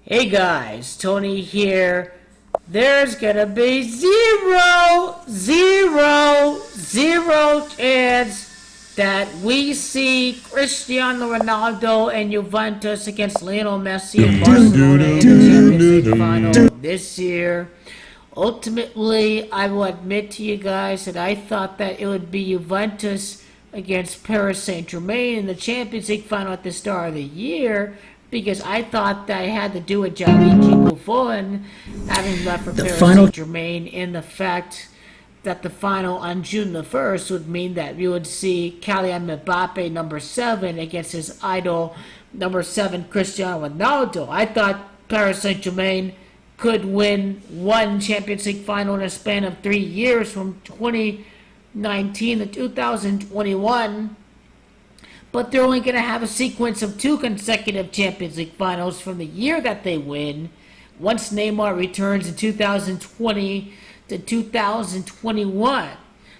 Hey guys, Tony here. There's gonna be zero chance that we see Cristiano Ronaldo and Juventus against Lionel Messi and Barcelona in the Champions League final this year. Ultimately, I will admit to you guys that I thought that it would be Juventus against Paris Saint-Germain in the Champions League final at the start of the year, because I thought that it had to do with Gianluigi Buffon having left for Paris Saint-Germain, in the fact that the final on June the 1st would mean that we would see Kylian Mbappe, number 7, against his idol, number 7, Cristiano Ronaldo. I thought Paris Saint-Germain could win one Champions League final in a span of 3 years, from 2019 to 2021. But they're only going to have a sequence of 2 consecutive Champions League finals from the year that they win, once Neymar returns in 2020 to 2021.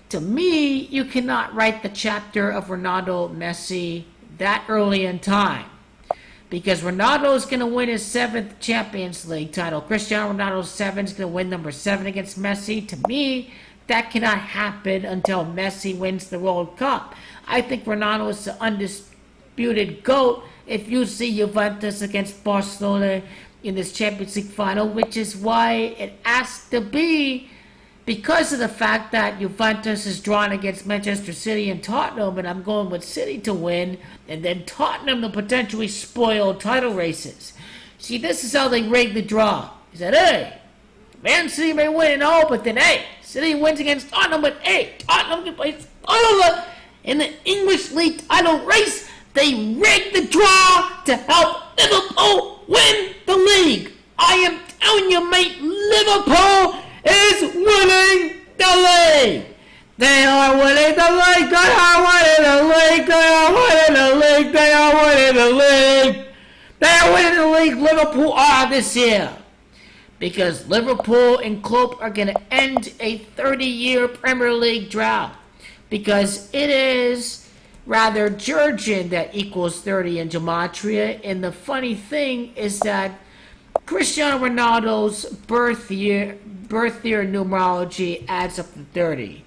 To me, you cannot write the chapter of Ronaldo Messi that early in time, because Ronaldo is going to win his 7th Champions League title. Cristiano Ronaldo's 7 is going to win number 7 against Messi. To me, that cannot happen until Messi wins the World Cup. I think Ronaldo is the undisputed GOAT if you see Juventus against Barcelona in this Champions League final, which is why it has to be, because of the fact that Juventus is drawn against Manchester City and Tottenham, and I'm going with City to win, and then Tottenham to potentially spoil title races. See, this is how they rigged the draw. He said, hey, Man City may win and all, but then, hey, City wins against Tottenham, but hey, Tottenham can play Tottenham in the English League title race. They rigged the draw to help Liverpool win the league. I am telling you, mate, Liverpool is winning the league. They are winning the league. They are winning the league. They are winning the league. They are winning the league. They are winning the league. Liverpool are this year, because Liverpool and Klopp are going to end a 30-year Premier League drought, because it is rather Georgian that equals 30 in gematria. And the funny thing is that Cristiano Ronaldo's birth year numerology adds up to 30.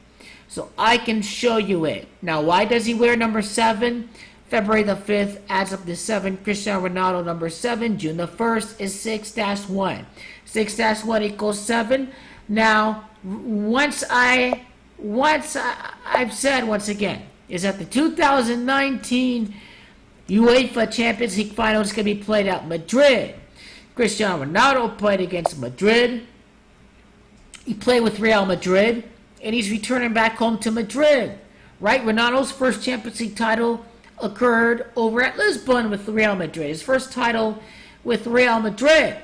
So I can show you it. Now, why does he wear number 7? February the 5th adds up to 7. Cristiano Ronaldo number 7. June the 1st is 6-1. 6-1 equals 7. Now, I've said once again, is that the 2019 UEFA Champions League final is going to be played at Madrid. Cristiano Ronaldo played against Madrid. He played with Real Madrid, and he's returning back home to Madrid. Right? Ronaldo's first Champions League title occurred over at Lisbon with Real Madrid. His first title with Real Madrid.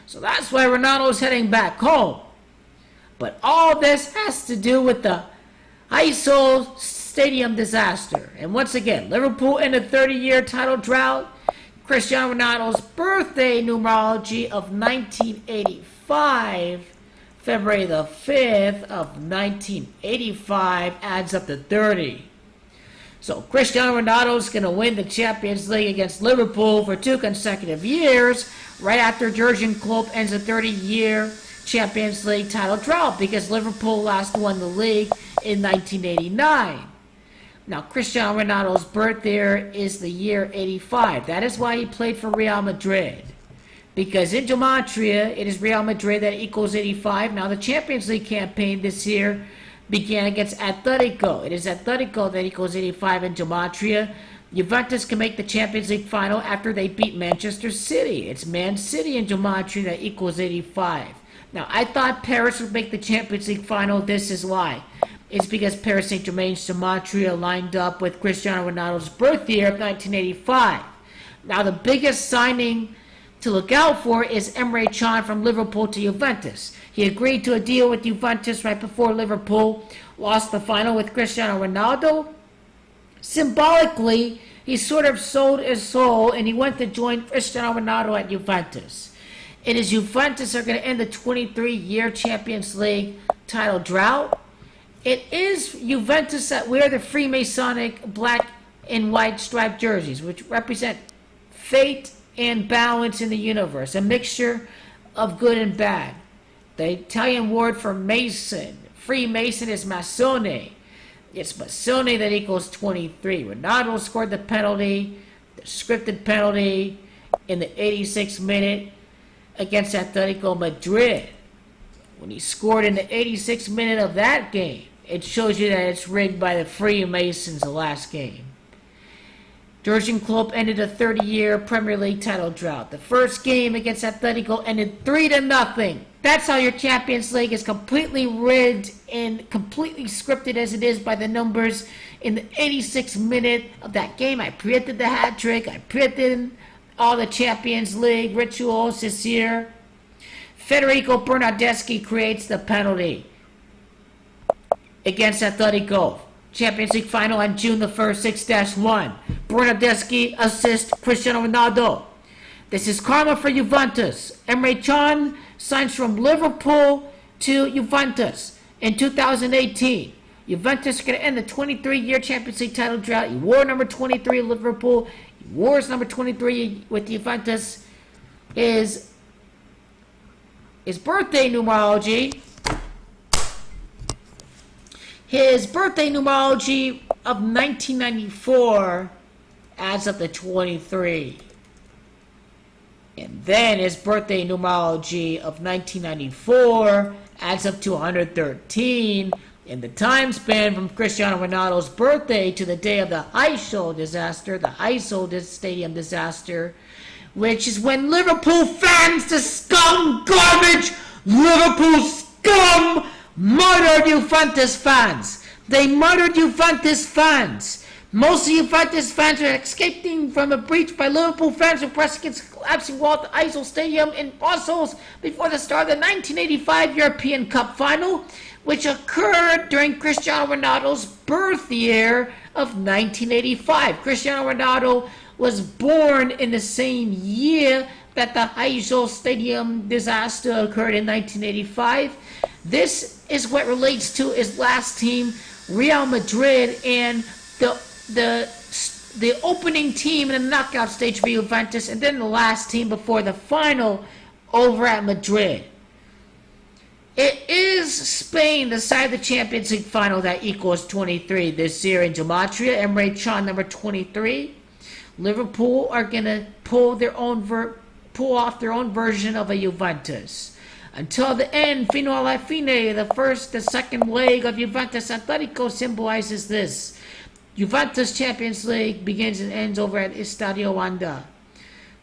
So that's why Ronaldo's heading back home. But all this has to do with the Heysel Stadium disaster. And once again, Liverpool in a 30-year title drought. Cristiano Ronaldo's birthday numerology of 1985, February the 5th of 1985, adds up to 30. So Cristiano Ronaldo's going to win the Champions League against Liverpool for 2 consecutive years, right after Jurgen Klopp ends a 30-year Champions League title drought, because Liverpool last won the league in 1989. Now, Cristiano Ronaldo's birth year is the year 85. That is why he played for Real Madrid, because in gematria, it is Real Madrid that equals 85. Now, the Champions League campaign this year began against Atletico. It is Atletico that equals 85 in gematria. Juventus can make the Champions League final after they beat Manchester City. It's Man City in gematria that equals 85. Now, I thought Paris would make the Champions League final. This is why. It's because Paris Saint-Germain's gematria lined up with Cristiano Ronaldo's birth year of 1985. Now, the biggest signing to look out for is Emre Can from Liverpool to Juventus. He agreed to a deal with Juventus right before Liverpool lost the final with Cristiano Ronaldo. Symbolically, he sort of sold his soul, and he went to join Cristiano Ronaldo at Juventus. It is Juventus are going to end the 23-year Champions League title drought. It is Juventus that wear the Freemasonic black and white striped jerseys, which represent fate and balance in the universe, a mixture of good and bad. The Italian word for Mason, Freemason, is Masone. It's Masone that equals 23. Ronaldo scored the penalty, the scripted penalty, in the 86th minute against Atletico Madrid. When he scored in the 86th minute of that game, it shows you that it's rigged by the Freemasons the last game. Jurgen Klopp ended a 30-year Premier League title drought. The first game against Atletico ended 3-0. That's how your Champions League is completely rigged and completely scripted as it is by the numbers. In the 86th minute of that game, I predicted the hat trick. I predicted all the Champions League rituals this year. Federico Bernardeschi creates the penalty against Atletico. Champions League final on June the 1st, 6-1. Bernardeschi assists Cristiano Ronaldo. This is karma for Juventus. Emre Can signs from Liverpool to Juventus in 2018. Juventus are going to end the 23-year Champions League title drought. He wore number 23 at Liverpool. He wore his number 23 with Juventus. His birthday numerology. His birthday numerology of 1994 adds up to 23. And then his birthday numerology of 1994 adds up to 113. And the time span from Cristiano Ronaldo's birthday to the day of the Heysel Disaster, the Heysel Stadium Disaster, which is when Liverpool fans, the scum garbage, Liverpool scum, murdered Juventus fans. They murdered Juventus fans. Most of Juventus fans are escaping from a breach by Liverpool fans who pressed against the collapsing wall at the Heysel Stadium in Brussels before the start of the 1985 European Cup Final, which occurred during Cristiano Ronaldo's birth year of 1985. Cristiano Ronaldo was born in the same year that the Heysel Stadium disaster occurred in 1985. This is what relates to his last team, Real Madrid, and the opening team in the knockout stage for Juventus, and then the last team before the final over at Madrid. It is Spain, the side of the Champions League final that equals 23 this year in Gematria. Emre Can, number 23. Liverpool are going to pull off their own version of a Juventus. Until the end, fino alla fine, the second leg of Juventus Atletico symbolizes this. Juventus Champions League begins and ends over at Estadio Wanda.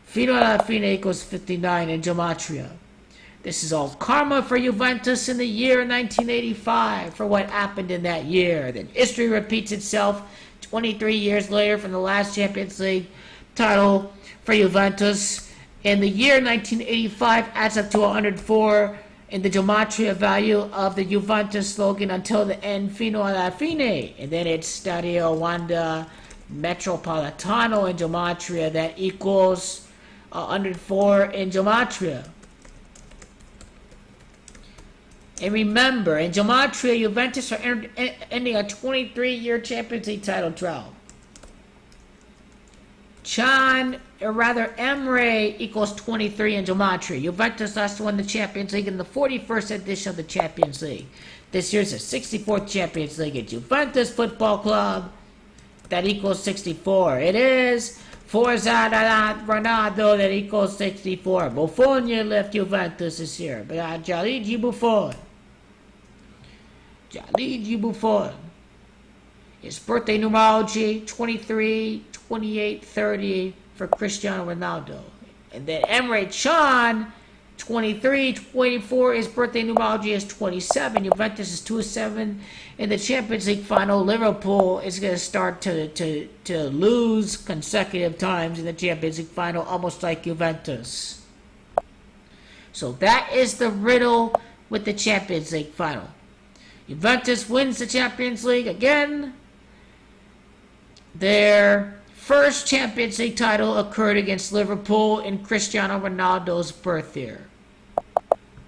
Fino alla fine equals 59 in Gematria. This is all karma for Juventus in the year 1985 for what happened in that year. Then history repeats itself 23 years later from the last Champions League title for Juventus. And the year 1985 adds up to 104 in the Gematria value of the Juventus slogan until the end, fino alla fine. And then it's Stadio Wanda Metropolitano in Gematria that equals 104 in Gematria. And remember, in Gematria, Juventus are ending a 23-year Champions League title drought. Emre equals 23 in Gematria. Juventus last won the Champions League in the 41st edition of the Champions League. This year's the 64th Champions League at Juventus Football Club. That equals 64. It is Forza Ronaldo that equals 64. Buffon left Juventus this year. But Gianluigi Buffon. His birthday numerology, 23, 28, 30 for Cristiano Ronaldo. And then Emre Can, 23, 24, his birthday numerology is 27. Juventus is 2-7 in the Champions League final. Liverpool is going to start to lose consecutive times in the Champions League final, almost like Juventus. So that is the riddle with the Champions League final. Juventus wins the Champions League again. Their first Champions League title occurred against Liverpool in Cristiano Ronaldo's birth year.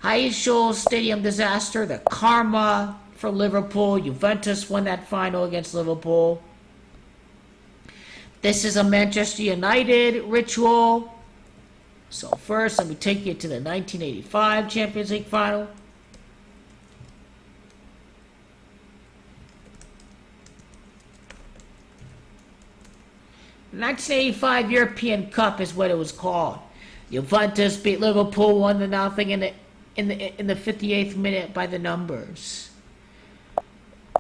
Heysel Stadium Disaster, the karma for Liverpool. Juventus won that final against Liverpool. This is a Manchester United ritual. So first, let me take you to the 1985 Champions League final. The 1985 European Cup is what it was called. Juventus beat Liverpool 1-0 in the 58th minute by the numbers.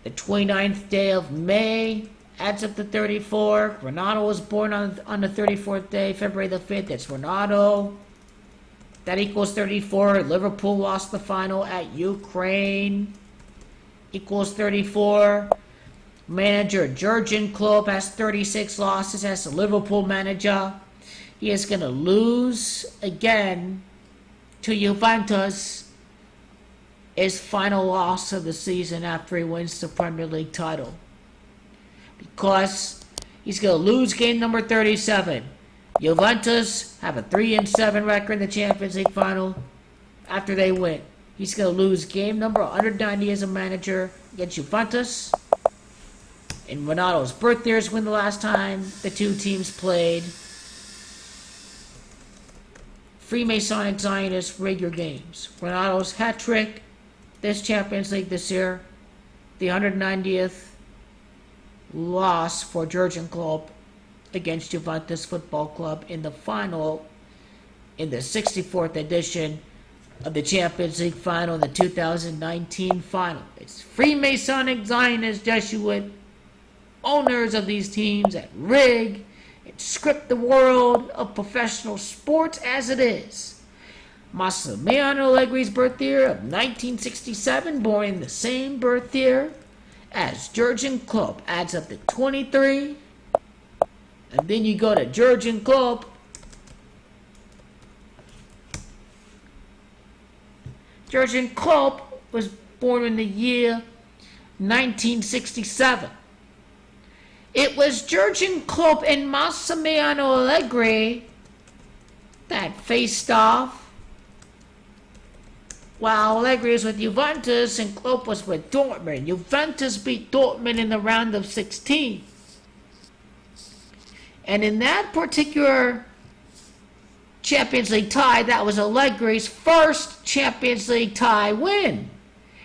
The 29th day of May adds up to 34. Ronaldo was born on the 34th day, February the 5th. It's Ronaldo. That equals 34. Liverpool lost the final at Ukraine. Equals 34. Manager Jurgen Klopp has 36 losses as the Liverpool manager. He is going to lose again to Juventus, his final loss of the season after he wins the Premier League title. Because he's going to lose game number 37. Juventus have a 3-7 record in the Champions League final after they win. He's going to lose game number 190 as a manager against Juventus. And Ronaldo's birthday is when the last time the two teams played. Freemasonic Zionists rig your games. Ronaldo's hat trick this Champions League this year. The 190th loss for Jurgen Klopp against Juventus Football Club in the final in the 64th edition of the Champions League final, the 2019 final. It's Freemasonic Zionist Jesuit owners of these teams that rig and script the world of professional sports as it is. Massimiliano Allegri's birth year of 1967, born in the same birth year as Jurgen Klopp, adds up to 23. And then you go to Jurgen Klopp. Jurgen Klopp was born in the year 1967. It was Jurgen Klopp and Massimiliano Allegri that faced off, while Allegri was with Juventus and Klopp was with Dortmund. Juventus beat Dortmund in the round of 16. And in that particular Champions League tie, that was Allegri's first Champions League tie win.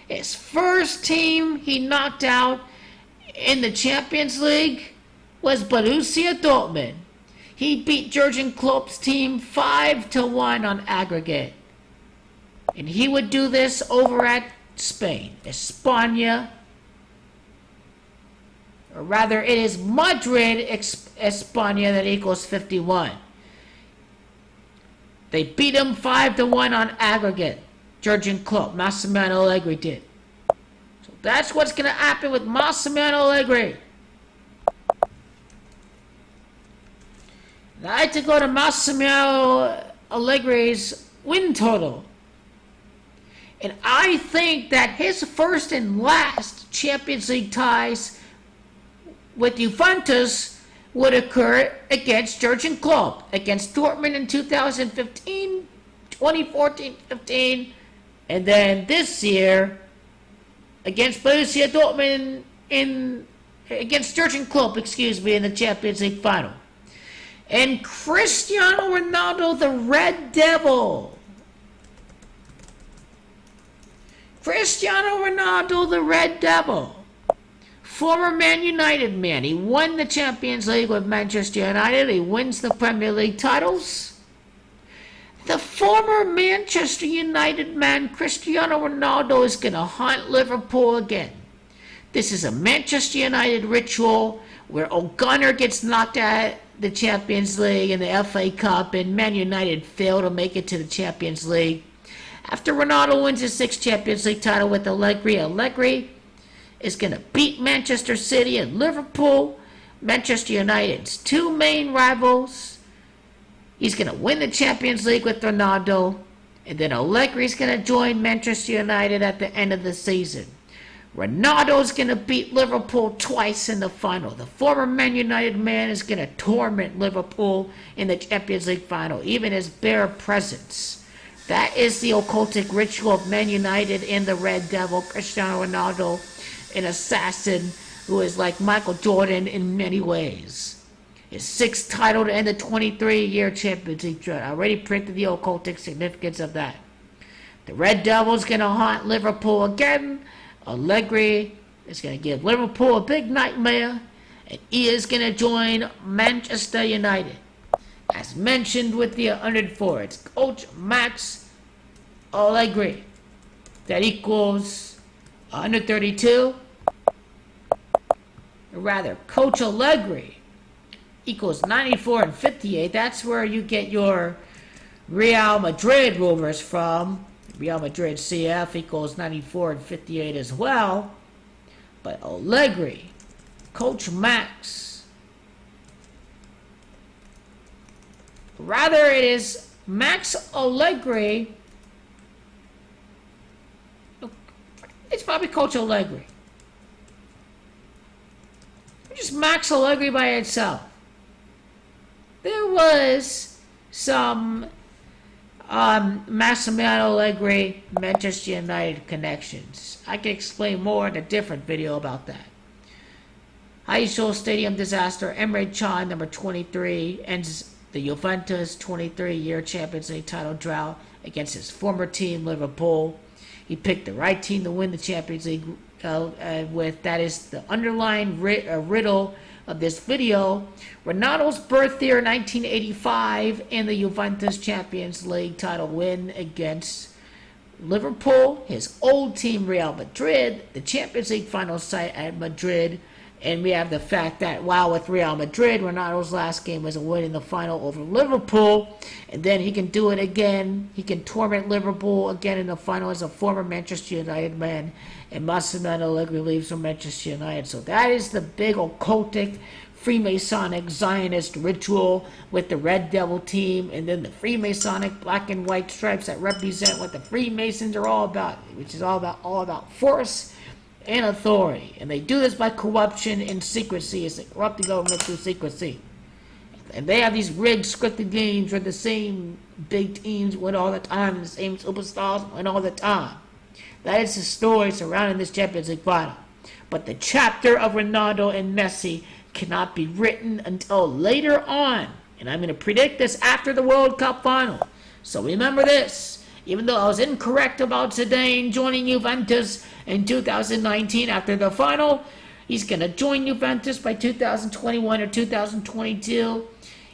His first team he knocked out in the Champions League was Borussia Dortmund. He beat Jurgen Klopp's team 5-1 on aggregate. And he would do this over at Spain, España. Or rather, it is Madrid, España, that equals 51. They beat him 5-1 on aggregate. Jurgen Klopp, Massimiliano Allegri did. So that's what's going to happen with Massimiliano Allegri. And I like to go to Massimiliano Allegri's win total. And I think that his first and last Champions League ties with Juventus would occur against Jurgen Klopp, against Dortmund in 2015, 2014-15, and then this year against Borussia Dortmund against Jurgen Klopp, in the Champions League final. And Cristiano Ronaldo, the Red Devil. Cristiano Ronaldo, the Red Devil. Former Man United man. He won the Champions League with Manchester United. He wins the Premier League titles. The former Manchester United man, Cristiano Ronaldo, is going to hunt Liverpool again. This is a Manchester United ritual where O'Gunner gets knocked out the Champions League and the FA Cup, and Man United fail to make it to the Champions League. After Ronaldo wins his 6th Champions League title with Allegri, Allegri is going to beat Manchester City and Liverpool, Manchester United's two main rivals. He's going to win the Champions League with Ronaldo, and then Allegri's going to join Manchester United at the end of the season. Ronaldo's going to beat Liverpool twice in the final. The former Man United man is going to torment Liverpool in the Champions League final, even his bare presence. That is the occultic ritual of Man United and the Red Devil, Cristiano Ronaldo, an assassin who is like Michael Jordan in many ways. his 6th title to end the 23-year Champions League drought. I already predicted the occultic significance of that. The Red Devils going to haunt Liverpool again. Allegri is going to give Liverpool a big nightmare, and he is going to join Manchester United. As mentioned with the under-4, it's Coach Max Allegri. That equals under 32. Or rather, Coach Allegri equals 94 and 58. That's where you get your Real Madrid rumors from. Real Madrid CF equals 94 and 58 as well. But Allegri, Coach Max, rather it is Max Allegri. It's probably Coach Allegri. Just Max Allegri by itself. There was some Massimiliano Allegri, Manchester United connections. I can explain more in a different video about that. Heysel Stadium Disaster, Emre Can, number 23, ends the Juventus 23-year Champions League title drought against his former team, Liverpool. He picked the right team to win the Champions League with. That is the underlying riddle of this video. Ronaldo's birth year, 1985, and the Juventus Champions League title win against Liverpool, his old team Real Madrid, the Champions League final site at Madrid. And we have the fact that while with Real Madrid, Ronaldo's last game was a win in the final over Liverpool. And then he can do it again. He can torment Liverpool again in the final as a former Manchester United man. And Massimiliano Allegri leaves for Manchester United. So that is the big occultic Freemasonic Zionist ritual with the Red Devil team. And then the Freemasonic black and white stripes that represent what the Freemasons are all about. Which is all about force and authority. And they do this by corruption and secrecy. It's a corrupt the government through secrecy. And they have these rigged, scripted games where the same big teams win all the time and the same superstars win all the time. That is the story surrounding this Champions League final. But the chapter of Ronaldo and Messi cannot be written until later on. And I'm going to predict this after the World Cup final. So remember this. Even though I was incorrect about Zidane joining Juventus in 2019 after the final, he's going to join Juventus by 2021 or 2022.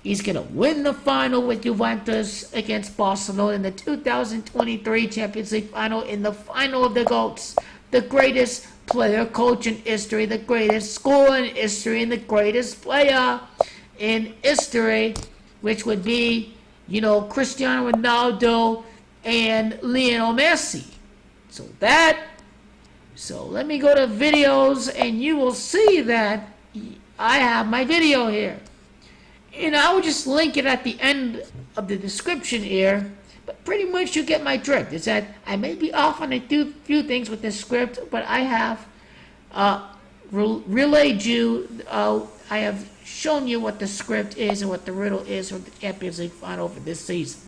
He's going to win the final with Juventus against Barcelona in the 2023 Champions League final, in the final of the GOATs, the greatest player coach in history, the greatest school in history, and the greatest player in history, which would be, Cristiano Ronaldo and Lionel Messi. So let me go to videos and you will see that I have my video here. And I will just link it at the end of the description here. But pretty much you get my drift. It's that I may be off on a few things with this script, but I have relayed you, I have shown you what the script is and what the riddle is for the Champions League final for this season.